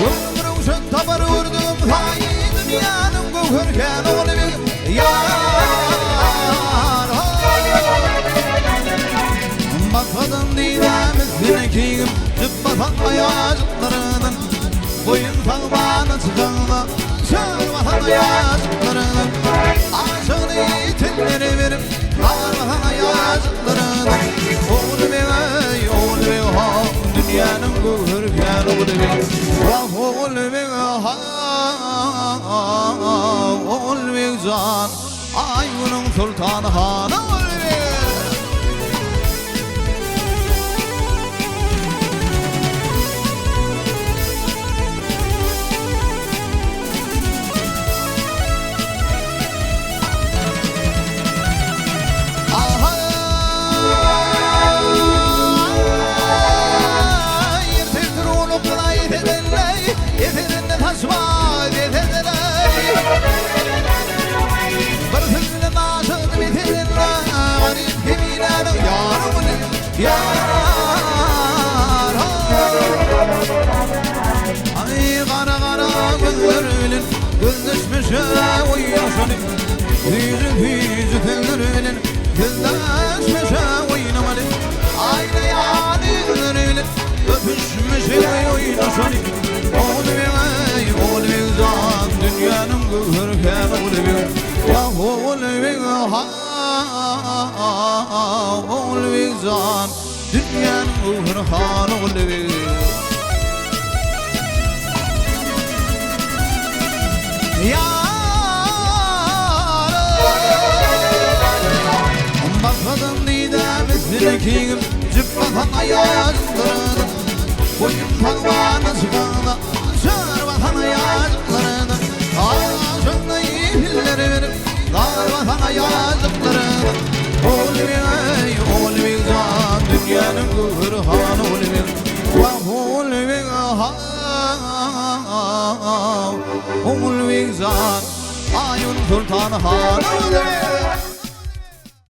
Ömrüm sen tabar vurdum hayi dünyanın gökürken oğlum yar Bakmadım didemiz yine kiyim Cıbbatan ayacıklarının Boyun salmanı çıkanla Çağırmatan ayacıklarının Aşığını telleri verip Çağırmatan ayacıklarının Oğlum ey oğlum ey ha Dünyanın gökürken oğlum ey Vah oğlum ey ha Oğlum ey can Ayvunun sultanı hanı oğlum ey Ay kara kara gözlerinin Gözleşmişe uyuyorsun Yüzü tellerinin Gözleşmişe oynamalı Aynı yani gözlerinin Öpüşmüşe uyuyorsun Oğlum ey zan Dünyanın gökürken oğlum Vah oğlum ey ha Oğlum ey zan Dünyanın gökürken oğlum Bakmadım didemiz kiyim Cıbbatan ayacıklarının Boyun salmanı çıkanla Çağırmatan ayacıklarının Aşığını ipilleri verip Darmatan ayacıklarının Oğlum ey can Dünyanın gökürken oğlum Vah oğlum ey ha Oğlum ey can Ayun sultanı hanı